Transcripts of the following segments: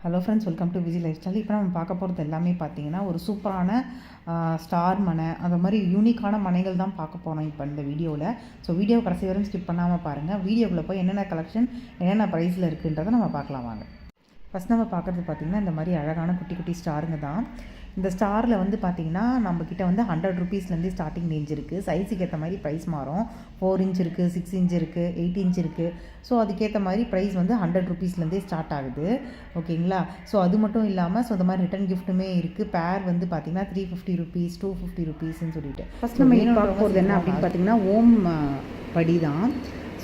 Hello friends, welcome to Viji life style. இப்போ நம்ம பார்க்க போகிறது எல்லாமே பார்த்தீங்கன்னா ஒரு சூப்பரான ஸ்டார் மனை, அந்த மாதிரி யூனிக்கான மனைகள் தான் பார்க்க போகிறோம் இப்போ இந்த வீடியோவில். ஸோ வீடியோ கடைசி வரையும் ஸ்கிப் பண்ணாமல் பாருங்கள். வீடியோக்குள்ளே போய் என்னென்ன கலெக்ஷன் என்னென்ன ப்ரைஸில் இருக்குன்றதை நம்ம பார்க்கலாம் வாங்க. ஃபஸ்ட் நம்ம பார்க்குறது பார்த்திங்கன்னா இந்த மாதிரி அழகான குட்டி குட்டி ஸ்டாருங்க தான். இந்த ஸ்டாரில் வந்து பார்த்திங்கன்னா நம்மக்கிட்ட வந்து 100 ருபீஸ்லேருந்து ஸ்டார்டிங் ரேஞ்ச் இருக்குது. சைஸுக்கு ஏற்ற மாதிரி ப்ரைஸ் மாறும். 4 இன்ச் இருக்குது, 6 இன்ச் இருக்குது, 8 இன்ச் இருக்குது. ஸோ அதுக்கேற்ற மாதிரி ப்ரைஸ் வந்து 100 ருபீஸ்லேருந்தே ஸ்டார்ட் ஆகுது. ஓகேங்களா? ஸோ அது மட்டும் இல்லாமல் ஸோ இந்த மாதிரி ரிட்டன் கிஃப்ட்டுமே இருக்குது. பேர் வந்து பார்த்திங்கன்னா 350 ருபீஸ், 250 ருபீஸ்ன்னு சொல்லிட்டு. ஃபஸ்ட் நம்ம பார்க்க போகிறது என்ன அப்படின்னு பார்த்திங்கன்னா ஓம் படி தான்.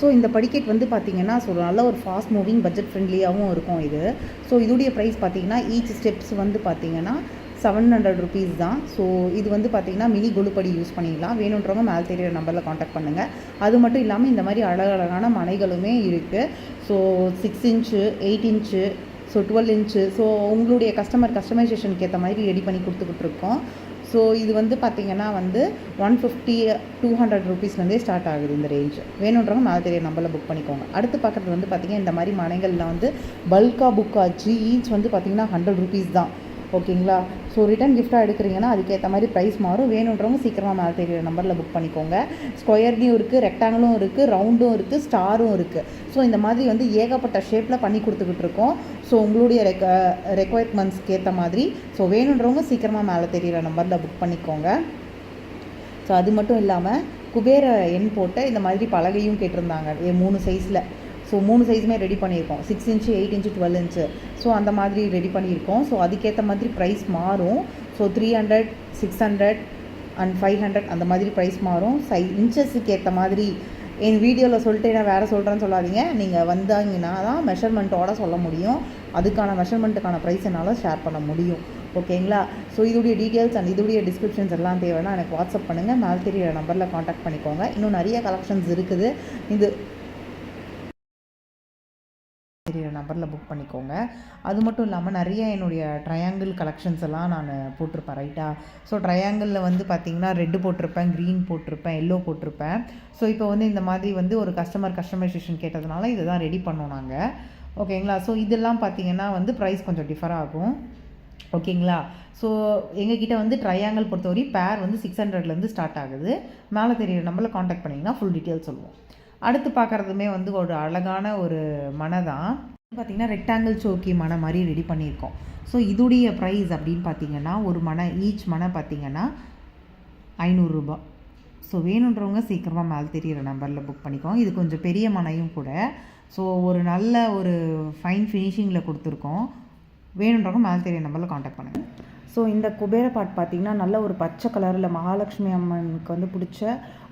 ஸோ இந்த படிக்கட் வந்து பார்த்திங்கன்னா ஸோ நல்ல ஒரு ஃபாஸ்ட் மூவிங், பட்ஜெட் ஃப்ரெண்ட்லியாகவும் இருக்கும் இது. ஸோ இதோடைய ப்ரைஸ் பார்த்திங்கன்னா ஈச் ஸ்டெப்ஸ் வந்து பார்த்திங்கன்னா 700 ருபீஸ் தான். ஸோ இது வந்து பார்த்திங்கன்னா மினி கொலுப்படி யூஸ் பண்ணிடலாம். வேணுன்றவங்க மேலே தெரியிற நம்பரில் காண்டாக்ட் பண்ணுங்கள். அது மட்டும் இல்லாமல் இந்த மாதிரி அழகழகான மனைகளுமே இருக்குது. So 6 inch, 8 inch, so 12 inch. So உங்களுடைய கஸ்டமைசேஷனுக்கு ஏற்ற மாதிரி ரெடி பண்ணி கொடுத்துக்கிட்ருக்கோம். ஸோ இது வந்து பார்த்திங்கன்னா வந்து 150-200 ருபீஸ்லேருந்தே ஸ்டார்ட் ஆகுது இந்த ரேஞ்ச். வேணுன்றவங்க மேலே தெரிய நம்பரில் புக் பண்ணிக்கோங்க. அடுத்து பார்க்குறது வந்து பார்த்திங்கன்னா இந்த மாதிரி மனைகளில் வந்து பல்காக புக் ஆச்சு. ஈச் வந்து பார்த்திங்கன்னா 100 ருபீஸ் தான். ஓகேங்களா? ஸோ ரிட்டன் கிஃப்ட்டாக எடுக்கிறீங்கன்னா அதுக்கேற்ற மாதிரி ப்ரைஸ் மாறும். வேணுன்றவங்க சீக்கிரமாக மேலே தெரியிற நம்பரில் புக் பண்ணிக்கோங்க. ஸ்கொயர்லையும் இருக்குது, ரெக்டாங்கிளும் இருக்குது, ரவுண்டும் இருக்குது, ஸ்டாரும் இருக்குது. ஸோ இந்த மாதிரி வந்து ஏகப்பட்ட ஷேப்பில் பண்ணி கொடுத்துக்கிட்டு இருக்கோம். ஸோ உங்களுடைய ரெக்குவயர்மெண்ட்ஸ்க்கு ஏற்ற மாதிரி ஸோ வேணுன்றவங்க சீக்கிரமாக மேலே தெரியிற நம்பரில் புக் பண்ணிக்கோங்க. ஸோ அது மட்டும் இல்லாமல் குபேர எண் போட்ட இந்த மாதிரி பலகையும் கேட்டிருந்தாங்க 3 சைஸில். ஸோ 3 சைஸுமே ரெடி பண்ணியிருக்கோம். 6 இன்ச்சு, 8 இன்ச்சு, 12 இன்ச்சு. ஸோ அந்த மாதிரி ரெடி பண்ணியிருக்கோம். ஸோ அதுக்கேற்ற மாதிரி ப்ரைஸ் மாறும். ஸோ 300, 600 அண்ட் 500 அந்த மாதிரி ப்ரைஸ் மாறும். இன்ச்சஸுக்கு ஏற்ற மாதிரி என் வீடியோவில் சொல்லிட்டு நான் வேறு சொல்கிறேன்னு சொல்லாதீங்க. நீங்கள் வந்தாங்கன்னா தான் மெஷர்மெண்ட்டோடு சொல்ல முடியும். அதுக்கான மெஷர்மெண்ட்டுக்கான ப்ரைஸ் என்னால் ஷேர் பண்ண முடியும். ஓகேங்களா? ஸோ இதோடைய டீட்டெயில்ஸ் அண்ட் இதோடைய டிஸ்கிரிப்ஷன்ஸ் எல்லாம் தேவைன்னா எனக்கு வாட்ஸ்அப் பண்ணுங்கள். மேலே தெரியிற நம்பரில் காண்டாக்ட் பண்ணிக்கோங்க. இன்னும் நிறைய கலெக்ஷன்ஸ் இருக்குது. இது தெரியிற நம்பரில் புக் பண்ணிக்கோங்க. அது மட்டும் இல்லாமல் நிறைய என்னுடைய ட்ரையாங்கிள் கலெக்ஷன்ஸ் எல்லாம் நான் போட்டிருப்பேன். ரைட்டா? ஸோ ட்ரையாங்கிளில் வந்து பார்த்திங்கன்னா ரெட்டு போட்டிருப்பேன், க்ரீன் போட்டிருப்பேன், எல்லோ போட்டிருப்பேன். ஸோ இப்போ வந்து இந்த மாதிரி வந்து ஒரு கஸ்டமைசேஷன் கேட்டதுனால இதை தான் ரெடி பண்ணோம் நாங்கள். ஓகேங்களா? ஸோ இதெல்லாம் பார்த்திங்கன்னா வந்து ப்ரைஸ் கொஞ்சம் டிஃபர் ஆகும். ஓகேங்களா? ஸோ எங்ககிட்ட வந்து ட்ரையாங்கிள் பொறுத்தவரை பேர் வந்து 600லேருந்து ஸ்டார்ட் ஆகுது. மேலே தெரியிற நம்பரில் காண்டாக்ட் பண்ணிங்கன்னா ஃபுல் டீட்டெயில் சொல்லுவோம். அடுத்து பார்க்குறதுமே வந்து ஒரு அழகான ஒரு மனை தான். பார்த்திங்கன்னா ரெக்டாங்கிள் சோக்கி மனை மாதிரி ரெடி பண்ணியிருக்கோம். ஸோ இதுடைய ப்ரைஸ் அப்படின்னு பார்த்திங்கன்னா ஒரு மனை ஈச் மனை பார்த்திங்கன்னா 500 ரூபா. ஸோ வேணுன்றவங்க சீக்கிரமாக மேலே தெரியிற நம்பரில் புக் பண்ணிக்கோங்க. இது கொஞ்சம் பெரிய மனையும் கூட. ஸோ ஒரு நல்ல ஒரு ஃபைன் ஃபினிஷிங்கில் கொடுத்துருக்கோம். வேணுன்றவங்க மேலே தெரியிற நம்பரில் காண்டாக்ட் பண்ணுங்கள். ஸோ இந்த குபேர பாட் பார்த்திங்கன்னா நல்ல ஒரு பச்சை கலரில் மகாலட்சுமி அம்மனுக்கு வந்து பிடிச்ச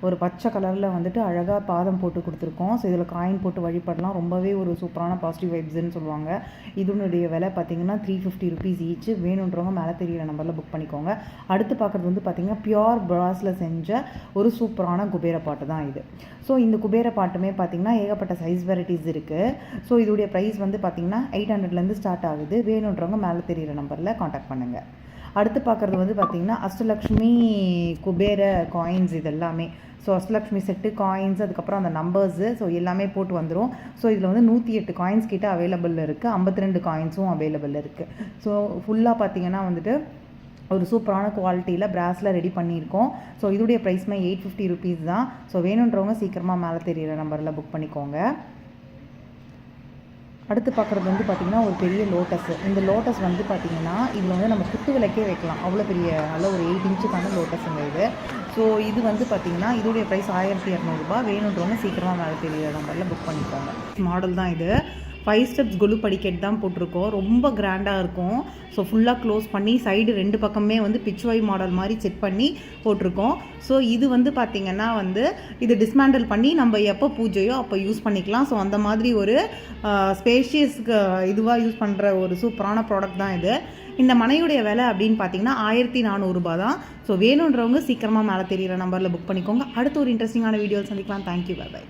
ஒரு பச்சை கலரில் வந்துட்டு அழகாக பாதம் போட்டு கொடுத்துருக்கோம். ஸோ இதில் காயின் போட்டு வழிபடலாம். ரொம்பவே ஒரு சூப்பரான பாசிட்டிவ் வைப்ஸ்ன்னு சொல்லுவாங்க. இதனுடைய விலை பார்த்திங்கன்னா 350 ருபீஸ் ஈச். வேணுன்றவங்க மேலே தெரியிற நம்பரில் புக் பண்ணிக்கோங்க. அடுத்து பார்க்குறது வந்து பார்த்திங்கன்னா பியோர் பிராஸில் செஞ்ச ஒரு சூப்பரான குபேர பாட்டு தான் இது. ஸோ இந்த குபேர பாட்டுமே பார்த்திங்கன்னா ஏகப்பட்ட சைஸ் வெரைட்டிஸ் இருக்குது. ஸோ இதோடைய ப்ரைஸ் வந்து பார்த்திங்கன்னா 800லேருந்து ஸ்டார்ட் ஆகுது. வேணுன்றவங்க மேலே தெரியிற நம்பரில் காண்டாக்ட் பண்ணுங்கள். அடுத்து பார்க்குறது வந்து பார்த்திங்கன்னா அஷ்டலக்ஷ்மி குபேர காயின்ஸ் இது எல்லாமே. ஸோ அஷ்டலக்ஷ்மி செட்டு காயின்ஸ், அதுக்கப்புறம் அந்த நம்பர்ஸு ஸோ எல்லாமே போட்டு வந்துடும். ஸோ இதில் வந்து 108 காயின்ஸ் கிட்ட அவைலபிள் இருக்குது. 52 காயின்ஸும் அவைலபிள் இருக்குது. ஸோ ஃபுல்லாக பார்த்திங்கன்னா வந்துட்டு ஒரு சூப்பரான குவாலிட்டியில் பிராஸில் ரெடி பண்ணியிருக்கோம். ஸோ இதோடைய ப்ரைஸ்மே 850 ருபீஸ் தான். ஸோ வேணுன்றவங்க சீக்கிரமாக மேலே தெரியிற நம்பரில் புக் பண்ணிக்கோங்க. அடுத்து பார்க்குறது வந்து பார்த்திங்கன்னா ஒரு பெரிய லோட்டஸ். இந்த லோட்டஸ் வந்து பார்த்திங்கன்னா இதில் வந்து நம்ம குத்து விளக்கே வைக்கலாம். அவ்வளோ பெரிய நல்ல ஒரு 8 இன்ச்சுக்கான லோட்டஸுங்க இது. ஸோ இது வந்து பார்த்திங்கன்னா இதோடைய ப்ரைஸ் 1200 ரூபா. வேணுன்றவங்க சீக்கிரமாக மேலே தெரியிற நம்பரில் புக் பண்ணிக்கோங்க. மாடல் தான் இது. 5 ஸ்டெப்ஸ் கொலு படிக்கட் தான் போட்டிருக்கோம். ரொம்ப கிராண்டாக இருக்கும். ஸோ ஃபுல்லாக க்ளோஸ் பண்ணி சைடு 2 பக்கமே வந்து பிச்வாய் மாடல் மாதிரி செட் பண்ணி போட்டிருக்கோம். ஸோ இது வந்து பார்த்திங்கன்னா வந்து இது டிஸ்மேண்டில் பண்ணி நம்ம எப்போ பூஜையோ அப்போ யூஸ் பண்ணிக்கலாம். ஸோ அந்த மாதிரி ஒரு ஸ்பேஷியஸ்க்கு இதுவாக யூஸ் பண்ணுற ஒரு சூப்பரான ப்ராடக்ட் தான் இது. இந்த மனையுடைய விலை அப்படின்னு பார்த்தீங்கன்னா 1400 ரூபா தான். ஸோ வேணுன்றவங்க சீக்கிரமாக மேலே தெரியிற நம்பரில் புக் பண்ணிக்கோங்க. அடுத்து ஒரு இன்ட்ரெஸ்டிங்கான வீடியோவில் சந்திக்கலாம். Thank you, bye by.